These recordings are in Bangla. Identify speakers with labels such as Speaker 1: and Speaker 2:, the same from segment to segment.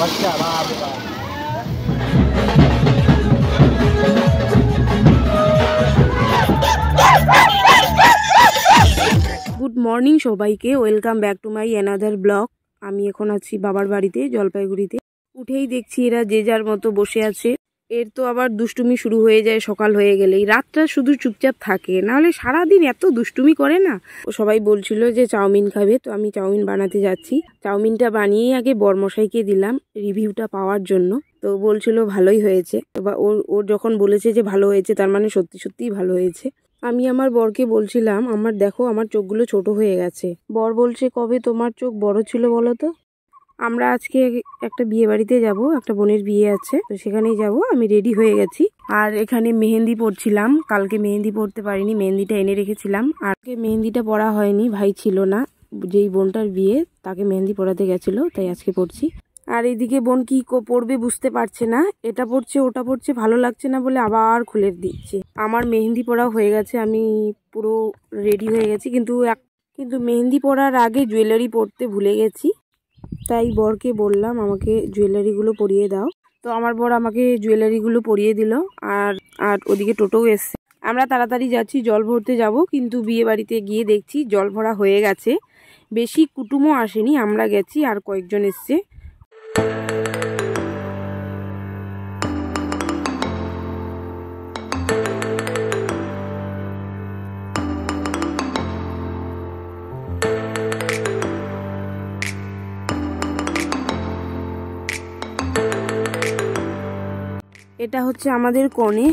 Speaker 1: গুড মর্নিং সবাইকে, welcome back to my another blog. আমি এখন আছি বাবার বাড়িতে জলপাইগুড়িতে। উঠেই দেখছি এরা যে যার মতো বসে আছে। এর তো আবার দুষ্টুমি শুরু হয়ে যায় সকাল হয়ে গেলেই, রাতটা শুধু চুপচাপ থাকে, নাহলে সারাদিন এত দুষ্টুমি করে না। ও সবাই বলছিল যে চাউমিন খাবে, তো আমি চাউমিন বানাতে যাচ্ছি। চাউমিনটা বানিয়েই আগে বরমশাইকে দিলাম রিভিউটা পাওয়ার জন্য। তো বলছিল ভালোই হয়েছে। ওর যখন বলেছে যে ভালো হয়েছে, তার মানে সত্যি সত্যিই ভালো হয়েছে। আমি আমার বরকে বলছিলাম, দেখো আমার চোখগুলো ছোট হয়ে গেছে। বর বলছে, কবে তোমার চোখ বড় ছিল বলো তো? আমরা আজকে একটা বিয়ে বাড়িতে যাব, একটা বোনের বিয়ে আছে, তো সেখানেই যাব। আমি রেডি হয়ে গেছি। আর এখানে মেহেন্দি পড়ছিলাম। কালকে মেহেন্দি পড়তে পারিনি, মেহেন্দিটা এনে রেখেছিলাম। আর মেহেন্দিটা পড়া হয়নি, ভাই ছিল না। যেই বোনটার বিয়ে তাকে মেহেন্দি পড়াতে গেছিল, তাই আজকে পড়ছি। আর এইদিকে বোন কি পড়বে বুঝতে পারছে না, এটা পড়ছে ওটা পড়ছে, ভালো লাগছে না বলে আবার খুলে দিচ্ছে। আমার মেহেন্দি পড়া হয়ে গেছে, আমি পুরো রেডি হয়ে গেছি, কিন্তু মেহেন্দি পড়ার আগে জুয়েলারি পরতে ভুলে গেছি। তাই বরকে বললাম আমাকে জুয়েলারিগুলো পরিয়ে দাও। তো আমার বর আমাকে জুয়েলারিগুলো পরিয়ে দিল। আর ওদিকে টোটোও এসছে। আমরা তাড়াতাড়ি যাচ্ছি, জল ভরতে যাব, কিন্তু বিয়ে বাড়িতে গিয়ে দেখছি জল ভরা হয়ে গেছে। বেশি কুটুমও আসেনি, আমরা গেছি আর কয়েকজন এসছে। এটা হচ্ছে আমাদের কনে।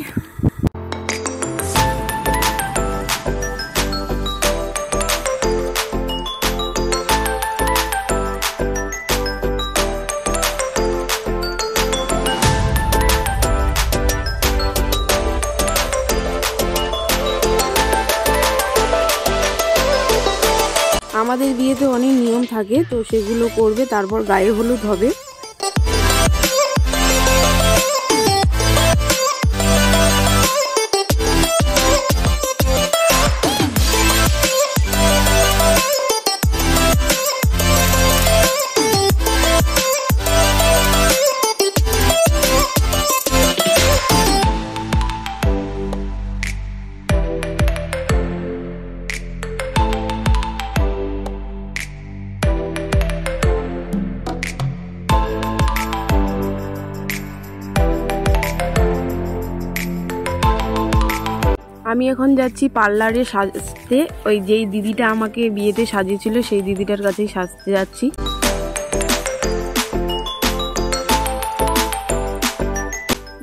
Speaker 1: আমাদের বিয়েতে অনেক নিয়ম থাকে, তো সেগুলো করবে, তারপর গায়ে হলুদ হবে। আমি এখন যাচ্ছি পার্লারে সাজতে। ওই যেই দিদিটা আমাকে বিয়েতে সাজিয়েছিল, সেই দিদিটার কাছেই সাজতে যাচ্ছি।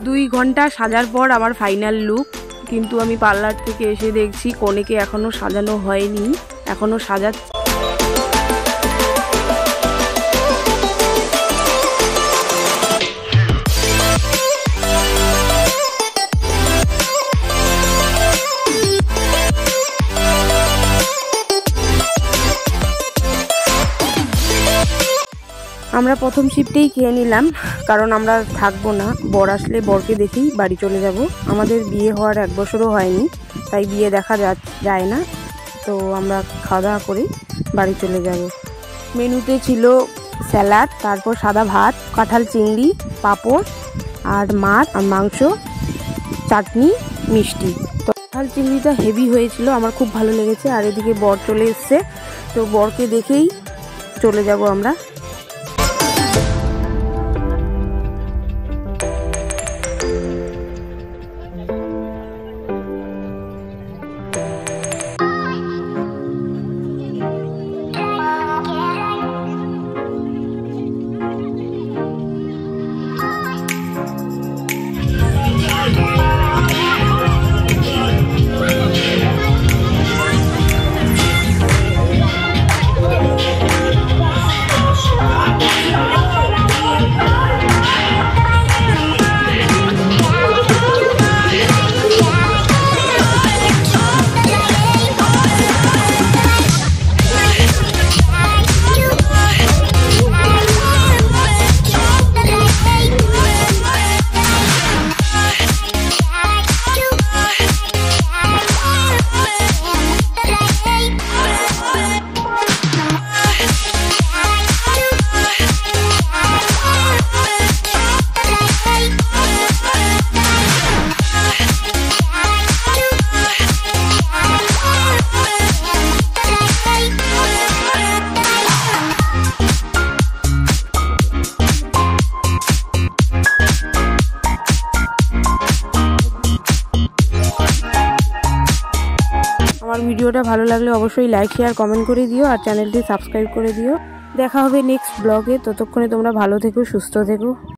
Speaker 1: 2 ঘন্টা সাজার পর আমার ফাইনাল লুক। কিন্তু আমি পার্লার থেকে এসে দেখছি কনেকে এখনো সাজানো হয়নি, এখনো সাজাচ্ছে। আমরা প্রথম শিফটেই খেয়ে নিলাম, কারণ আমরা থাকবো না। বর আসলে বরকে দেখেই বাড়ি চলে যাব। আমাদের বিয়ে হওয়ার 1 বছরও হয়নি, তাই বিয়ে দেখা যায় না। তো আমরা খাওয়া দাওয়া করে বাড়ি চলে যাব। মেনুতে ছিল স্যালাড, তারপর সাদা ভাত, কাঁঠাল চিংড়ি, পাঁপড় আর মাছ আর মাংস, চাটনি, মিষ্টি। তো কাঁঠাল চিংড়িটা হেভি হয়েছিল, আমার খুব ভালো লেগেছে। আর এদিকে বর চলে এসছে, তো বরকে দেখেই চলে যাব আমরা। আমার ভিডিওটা ভালো লাগলে অবশ্যই লাইক শেয়ার কমেন্ট করে দিও আর চ্যানেলটি সাবস্ক্রাইব করে দিও। দেখা হবে নেক্সট ব্লগে। ততক্ষণে তোমরা ভালো থেকো, সুস্থ থেকো।